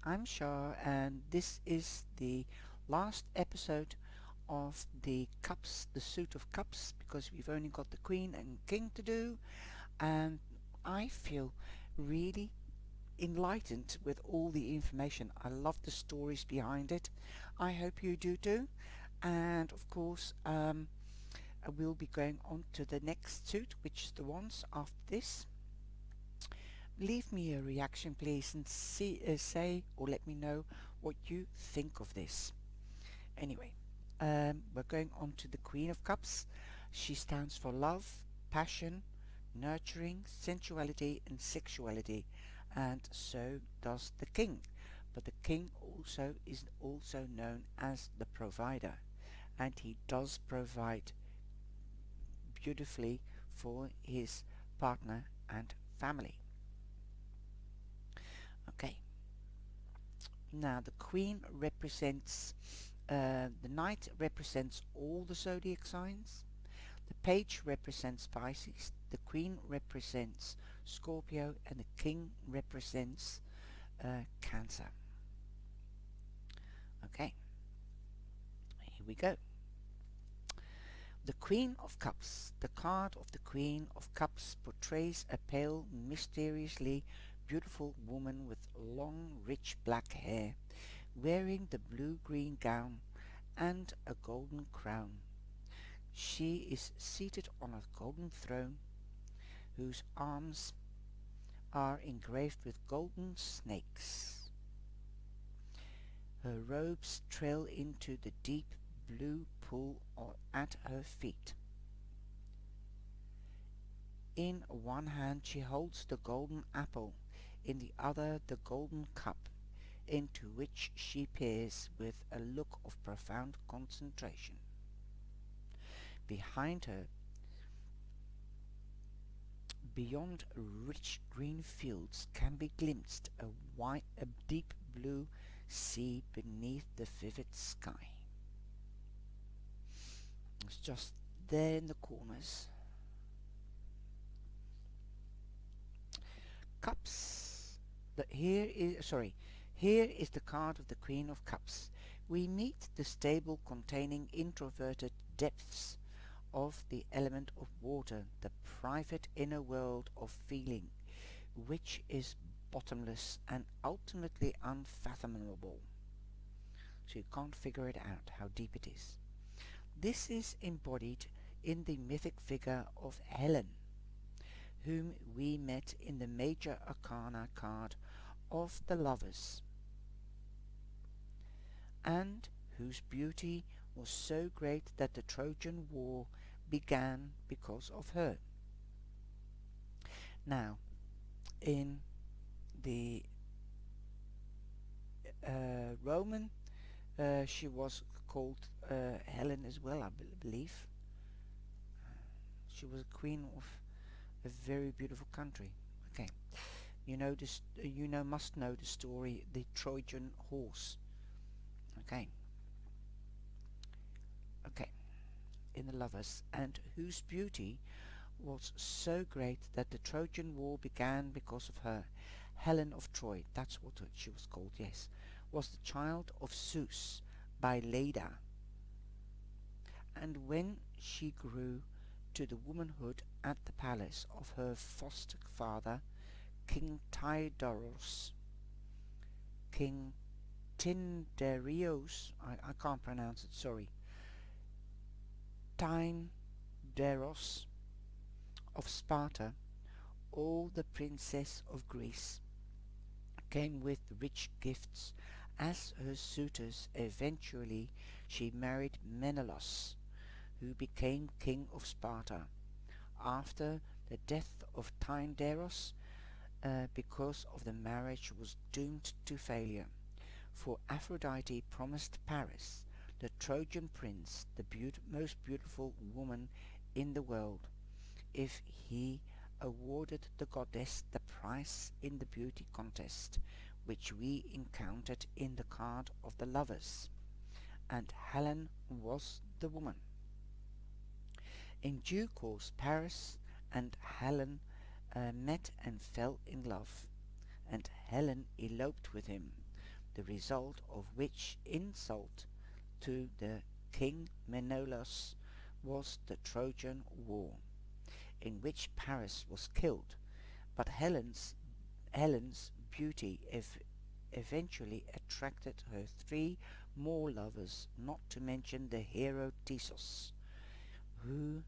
I'm Shah, and this is the last episode of the Cups, the Suit of Cups, because we've only got the Queen and King to do, and I feel really enlightened with all the information. I love the stories behind it. I hope you do too. And of course, we'll be going on to the next suit, which is the ones after this. Leave me a reaction, please, and say or let me know what you think of this. Anyway, we're going on to the Queen of Cups. She stands for love, passion, nurturing, sensuality, and sexuality, and so does the King. But the King also is also known as the provider, and he does provide beautifully for his partner and family. Okay. Now the Queen represents, the Knight represents all the zodiac signs. The Page represents Pisces. The Queen represents Scorpio, and the King represents Cancer. Okay, here we go. The Queen of Cups. The card of the Queen of Cups portrays a pale, mysteriously beautiful woman with long, rich black hair, wearing the blue-green gown and a golden crown. She is seated on a golden throne, whose arms are engraved with golden snakes. Her robes trail into the deep blue pool at her feet. In one hand she holds the golden apple, in the other the golden cup, into which she peers with a look of profound concentration. Behind her, beyond rich green fields, can be glimpsed a deep blue sea beneath the vivid sky. It's just there in the corners. Cups. Here is the card of the Queen of Cups. We meet the stable containing introverted depths of the element of water, the private inner world of feeling, which is bottomless and ultimately unfathomable. So you can't figure it out how deep it is. This is embodied in the mythic figure of Helen, whom we met in the Major Arcana card of the Lovers, and whose beauty was so great that the Trojan War began because of her. Now, in the Roman, she was called Helen as well, I believe. She was a queen of a very beautiful country. Okay, you know this. Must know the story, the Trojan horse. Okay. Okay. In the Lovers, and whose beauty was so great that the Trojan War began because of her. Helen of Troy, that's what she was called, yes, was the child of Zeus by Leda, and when she grew to the womanhood at the palace of her foster father, King Tyndareus, King Tyndareus, I can't pronounce it, sorry, Tyndareus of Sparta, all the princess of Greece came with rich gifts as her suitors. Eventually she married Menelaus, who became king of Sparta. After the death of Tyndareus, because of the marriage was doomed to failure, for Aphrodite promised Paris, the Trojan prince, the most beautiful woman in the world, if he awarded the goddess the prize in the beauty contest, which we encountered in the card of the Lovers, and Helen was the woman. In due course Paris and Helen met and fell in love, and Helen eloped with him, the result of which insult to the King Menelaus was the Trojan War, in which Paris was killed, but Helen's beauty eventually attracted her three more lovers, not to mention the hero Theseus, who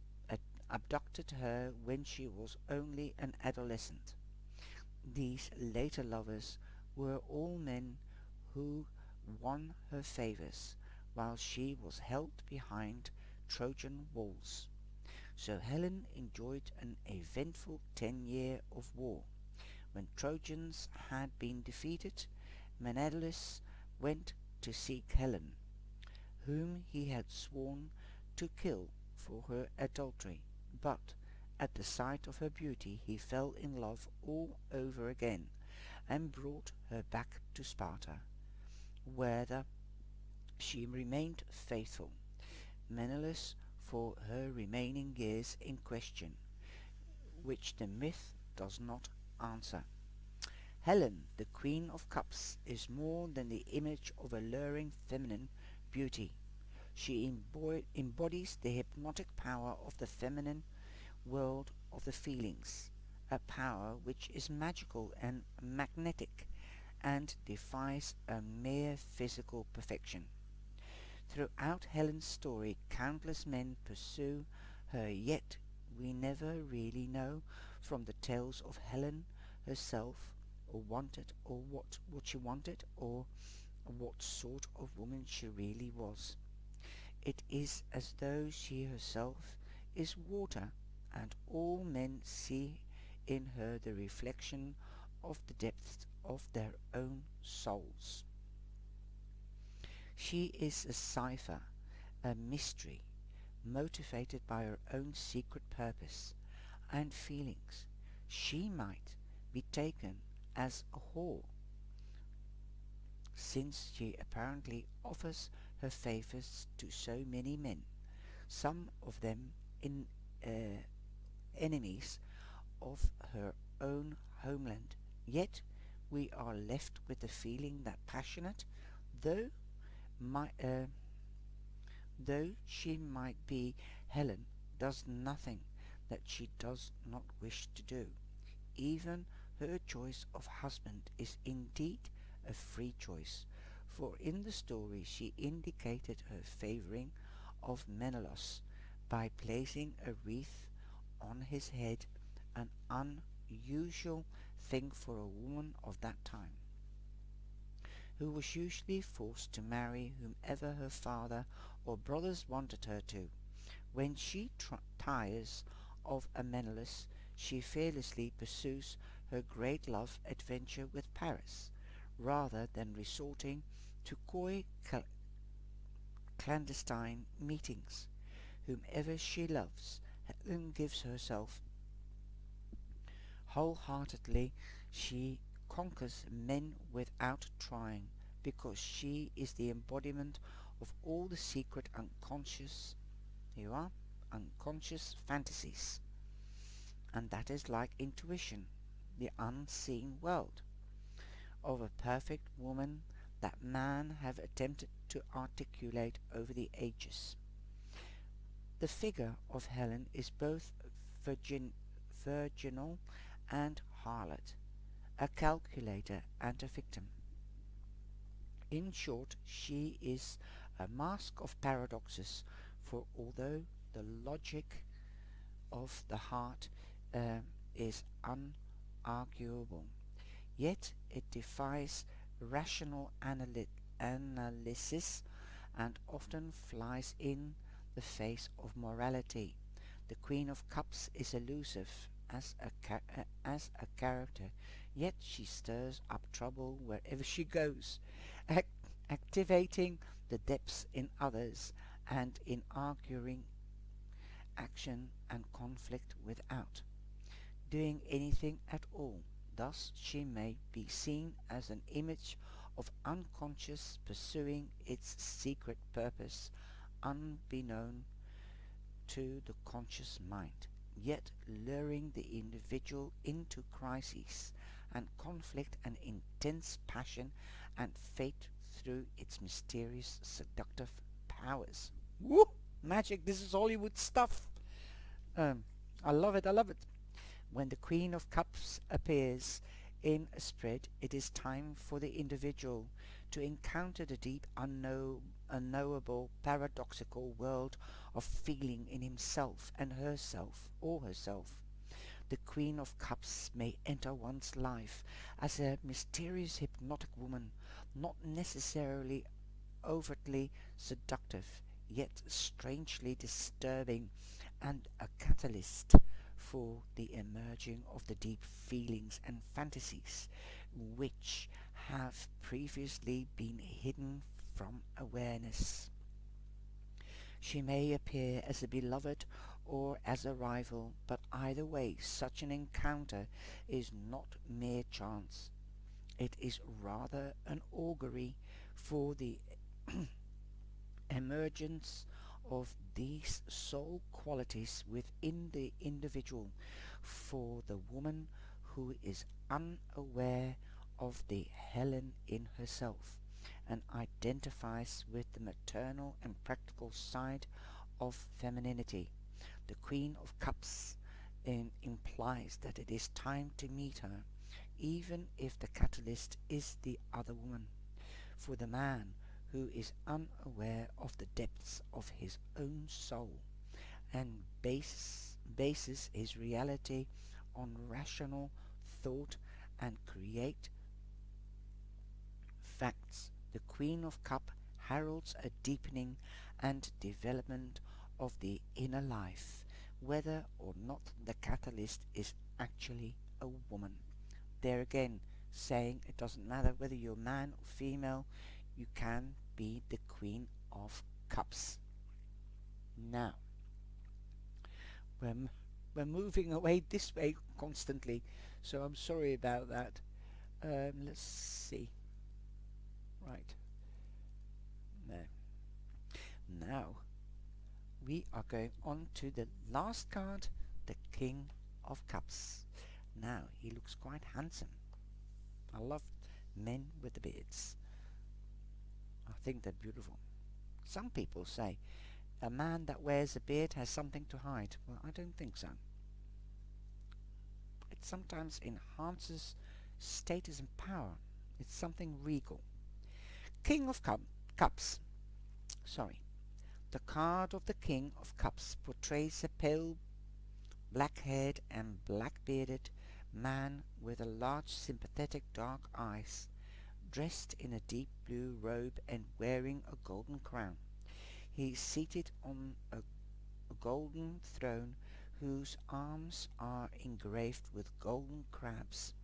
abducted her when she was only an adolescent. These later lovers were all men who won her favors, while she was held behind Trojan walls. So Helen enjoyed an eventful 10-year of war. When Trojans had been defeated, Menelaus went to seek Helen, whom he had sworn to kill for her adultery, but at the sight of her beauty he fell in love all over again, and brought her back to Sparta, where she remained faithful, Menelaus, for her remaining years in question, which the myth does not answer. Helen, the Queen of Cups, is more than the image of alluring feminine beauty. She embodies the hypnotic power of the feminine world of the feelings, a power which is magical and magnetic, and defies a mere physical perfection. Throughout Helen's story, countless men pursue her, yet we never really know from the tales of Helen herself what she wanted, or what sort of woman she really was. It is as though she herself is water, and all men see in her the reflection of the depths of their own souls. She is a cipher, a mystery, motivated by her own secret purpose and feelings. She might be taken as a whore, since she apparently offers her favors to so many men, some of them in enemies of her own homeland. Yet we are left with the feeling that passionate, though my, uh, though she might be, Helen does nothing that she does not wish to do. Even her choice of husband is indeed a free choice, for in the story she indicated her favouring of Menelaus by placing a wreath on his head, an unusual thing for a woman of that time, who was usually forced to marry whomever her father or brothers wanted her to. When she tires of a Menelaus, she fearlessly pursues her great love adventure with Paris, rather than resorting to coy clandestine meetings. Whomever she loves, Helen gives herself wholeheartedly. She conquers men without trying, because she is the embodiment of all the secret unconscious fantasies, and that is like intuition, the unseen world of a perfect woman that man have attempted to articulate over the ages. The figure of Helen is both virginal and harlot, a calculator and a victim. In short, she is a mask of paradoxes, for although the logic of the heart is unarguable, yet it defies rational analysis, and often flies in the face of morality. The Queen of Cups is elusive as a character, yet she stirs up trouble wherever she goes, ac- activating the depths in others, and in arguing action and conflict without doing anything at all. Thus she may be seen as an image of unconscious pursuing its secret purpose unbeknown to the conscious mind, yet luring the individual into crises and conflict and intense passion and fate through its mysterious seductive powers. Woo! Magic, this is Hollywood stuff. Um, I love it, I love it. When the Queen of Cups appears in a spread, it is time for the individual to encounter the deep, unknowable, paradoxical world of feeling in himself and herself, or herself. The Queen of Cups may enter one's life as a mysterious hypnotic woman, not necessarily overtly seductive, yet strangely disturbing, and a catalyst for the emerging of the deep feelings and fantasies which have previously been hidden from awareness. She may appear as a beloved or as a rival, but either way such an encounter is not mere chance. It is rather an augury for the emergence of these soul qualities within the individual, for the woman who is unaware of the Helen in herself and identifies with the maternal and practical side of femininity. The Queen of Cups implies that it is time to meet her, even if the catalyst is the other woman. For the man who is unaware of the depths of his own soul and bases his reality on rational thought and create facts, the Queen of Cup heralds a deepening and development of the inner life, whether or not the catalyst is actually a woman. There again, saying it doesn't matter whether you're man or female, you can be the Queen of Cups. Now, we're, we're moving away this way constantly, so I'm sorry about that. Let's see. Right. No. Now, we are going on to the last card, the King of Cups. Now, he looks quite handsome. I love men with the beards. I think they're beautiful. Some people say a man that wears a beard has something to hide. Well, I don't think so. It sometimes enhances status and power. It's something regal. King of Cups. Sorry. The card of the King of Cups portrays a pale, black-haired and black-bearded man with a large sympathetic dark eyes, dressed in a deep blue robe and wearing a golden crown. He is seated on a golden throne whose arms are engraved with golden crabs.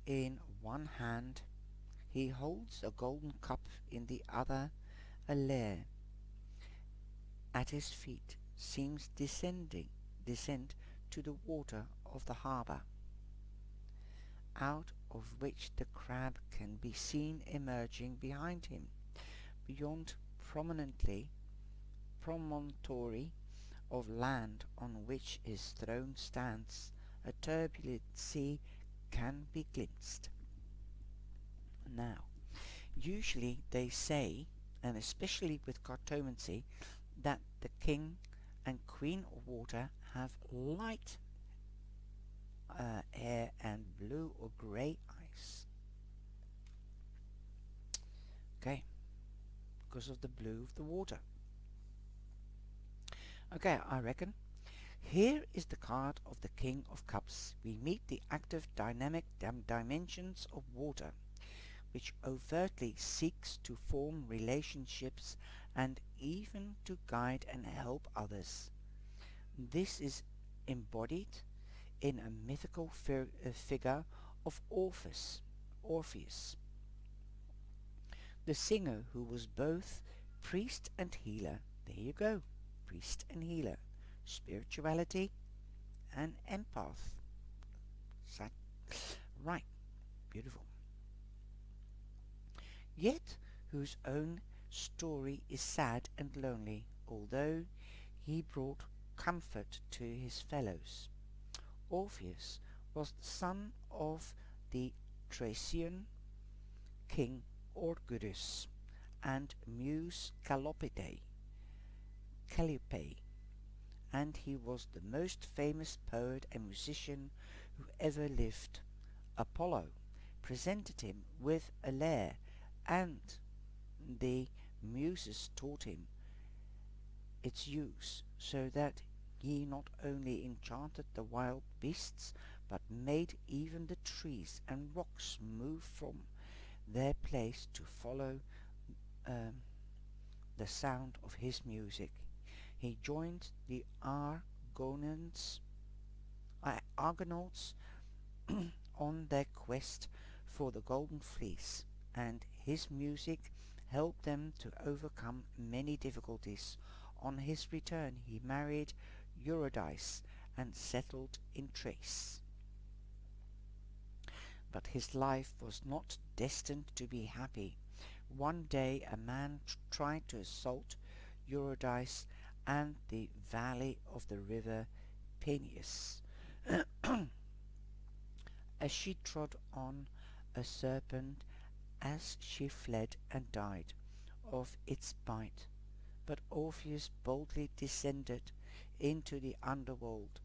In one hand he holds a golden cup, in the other a lyre. At his feet seems descend to the water of the harbour, out of which the crab can be seen emerging behind him. Beyond promontory of land on which his throne stands, a turbulent sea can be glimpsed. Now, usually they say, and especially with cartomancy, that the King and Queen of Water have light hair and blue or grey eyes. Okay, because of the blue of the water. Okay, I reckon. Here is the card of the King of Cups. We meet the active, dynamic dimensions of water, which overtly seeks to form relationships and even to guide and help others. This is embodied in a mythical figure of Orpheus, the singer who was both priest and healer. There you go, priest and healer, spirituality and empath. Right, beautiful. Yet whose own story is sad and lonely, although he brought comfort to his fellows. Orpheus was the son of the Thracian king Orgurus and muse Calliope, and he was the most famous poet and musician who ever lived. Apollo presented him with a lyre, and the Muses taught him its use, so that he not only enchanted the wild beasts, but made even the trees and rocks move from their place to follow um, the sound of his music. He joined the Argonauts on their quest for the Golden Fleece, and his music helped them to overcome many difficulties. On his return he married Eurydice and settled in Thrace. But his life was not destined to be happy. One day a man tried to assault Eurydice and the valley of the river Peneus. As she trod on a serpent as she fled and died of its bite. But Orpheus boldly descended into the underworld,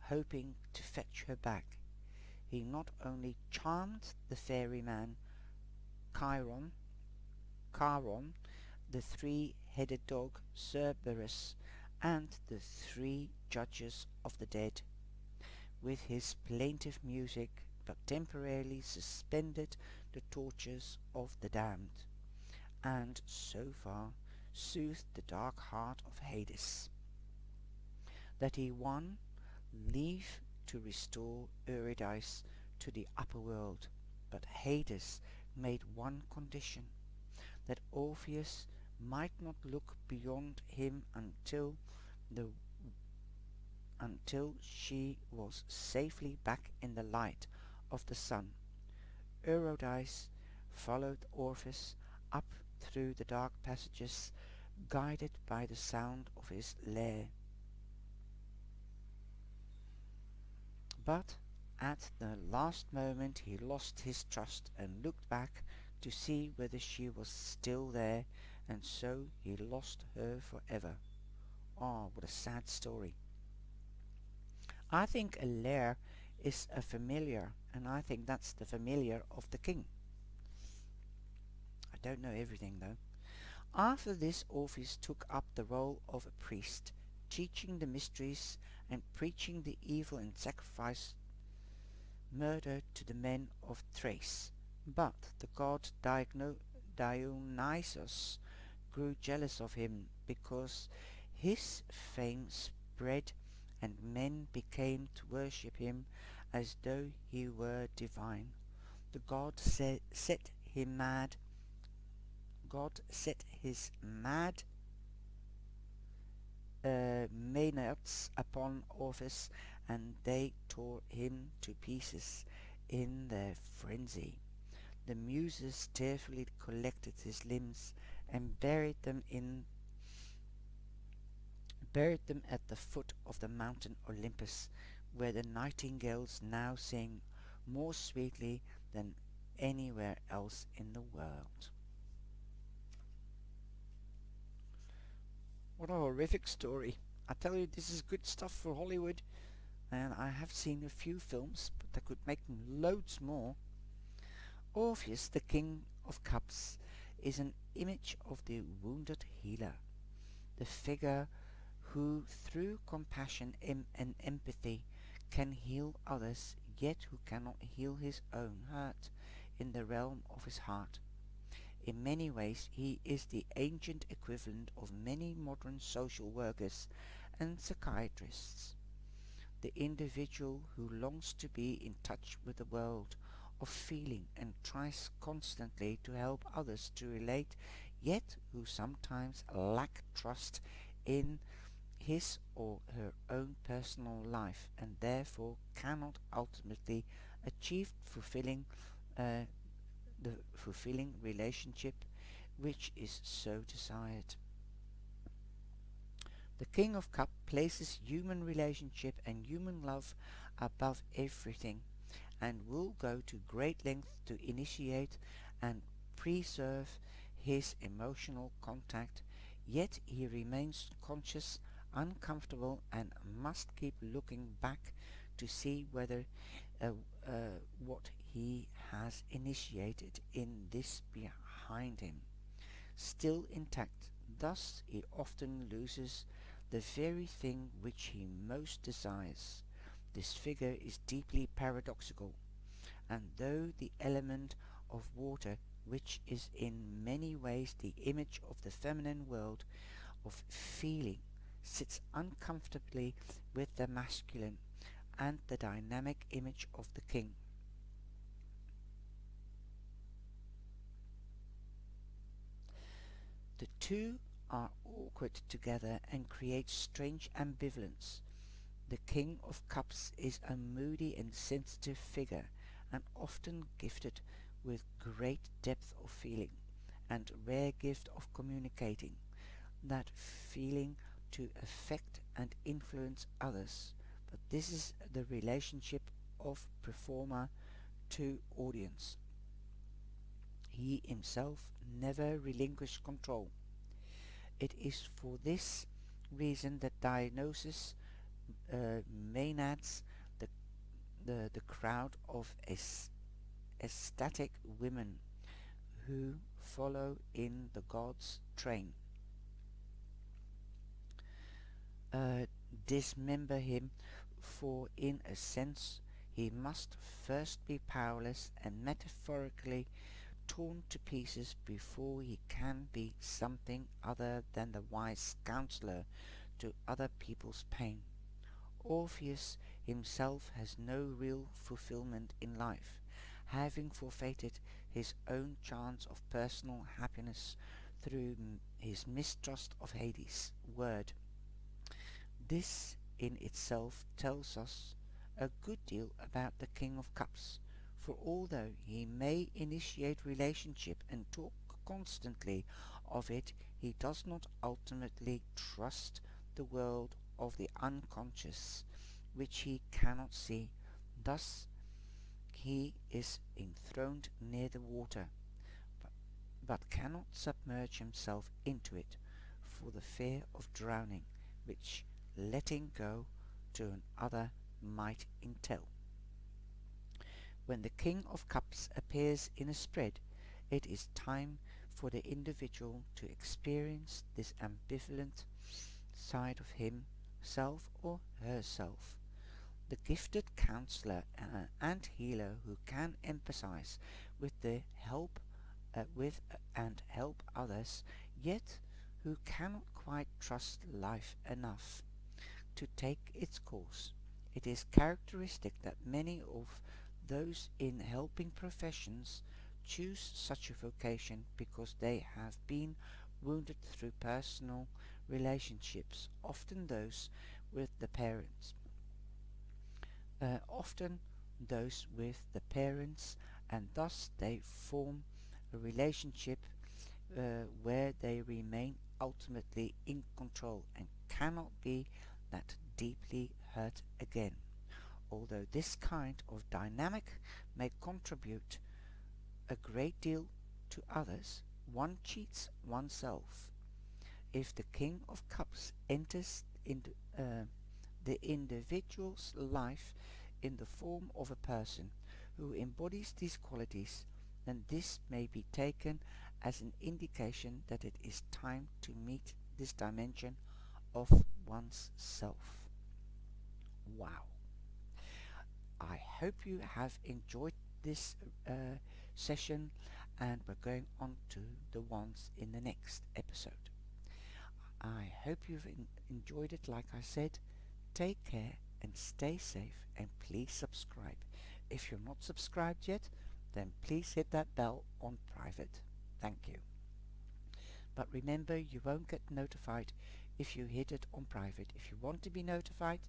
hoping to fetch her back. He not only charmed the ferryman Charon, the three-headed dog Cerberus, and the three judges of the dead with his plaintive music, but temporarily suspended the tortures of the damned, and so far soothed the dark heart of Hades, that he won leave to restore Eurydice to the upper world. But Hades made one condition, that Orpheus might not look beyond him until she was safely back in the light of the sun. Eurydice followed Orpheus up through the dark passages, guided by the sound of his lyre. But at the last moment he lost his trust and looked back to see whether she was still there, and so he lost her forever. Oh, what a sad story. I think a lair is a familiar, and I think that's the familiar of the king. I don't know everything though. After this, Orpheus took up the role of a priest, teaching the mysteries and preaching the evil and sacrifice murder to the men of Thrace. But the god Dionysus grew jealous of him because his fame spread and men became to worship him as though he were divine. The set him mad. God set his mad Maenads upon Orpheus, and they tore him to pieces in their frenzy. The Muses tearfully collected his limbs and buried them at the foot of the mountain Olympus, where the nightingales now sing more sweetly than anywhere else in the world. What a horrific story. I tell you, this is good stuff for Hollywood, and I have seen a few films, but I could make loads more. Orpheus, the King of Cups, is an image of the wounded healer, the figure who through compassion and empathy can heal others, yet who cannot heal his own hurt in the realm of his heart. In many ways he is the ancient equivalent of many modern social workers and psychiatrists, the individual who longs to be in touch with the world of feeling and tries constantly to help others to relate, yet who sometimes lack trust in his or her own personal life and therefore cannot ultimately achieve the fulfilling relationship which is so desired. The King of Cups places human relationship and human love above everything, and will go to great lengths to initiate and preserve his emotional contact, yet he remains conscious, uncomfortable, and must keep looking back to see whether uh, what he has initiated in this behind him still intact. Thus he often loses the very thing which he most desires. This figure is deeply paradoxical, and though the element of water, which is in many ways the image of the feminine world of feeling, sits uncomfortably with the masculine and the dynamic image of the king. The two are awkward together and create strange ambivalence. The King of Cups is a moody and sensitive figure, and often gifted with great depth of feeling and rare gift of communicating that feeling to affect and influence others. But this is the relationship of performer to audience. He himself never relinquished control. It is for this reason that Dionysus maenads the, the crowd of ecstatic women who follow in the god's train, uh, dismember him, for in a sense he must first be powerless and metaphorically torn to pieces before he can be something other than the wise counselor to other people's pain. Orpheus himself has no real fulfillment in life, having forfeited his own chance of personal happiness through his mistrust of Hades' word. This in itself tells us a good deal about the King of Cups, for although he may initiate relationship and talk constantly of it, he does not ultimately trust the world of the unconscious, which he cannot see. Thus he is enthroned near the water, but, but cannot submerge himself into it for the fear of drowning, which letting go to another might entail. When the King of Cups appears in a spread, it is time for the individual to experience this ambivalent side of himself or herself. The gifted counselor and healer who can empathize with the help with and help others, yet who cannot quite trust life enough to take its course. It is characteristic that many of those in helping professions choose such a vocation because they have been wounded through personal relationships, often those with the parents. Often those with the parents, and thus they form a relationship where they remain ultimately in control and cannot be that deeply hurt again. Although this kind of dynamic may contribute a great deal to others, one cheats oneself. If the King of Cups enters into the individual's life in the form of a person who embodies these qualities, then this may be taken as an indication that it is time to meet this dimension of one's self. Wow. I hope you have enjoyed this session, and we're going on to the ones in the next episode. I hope you've enjoyed it. Like I said, take care and stay safe, and please subscribe. If you're not subscribed yet, then please hit that bell on private. Thank you. But remember, you won't get notified if you hit it on private. If you want to be notified,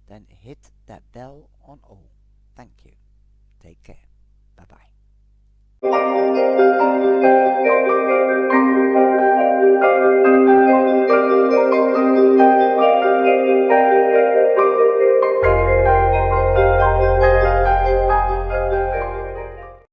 then hit that bell on all. Thank you. Take care.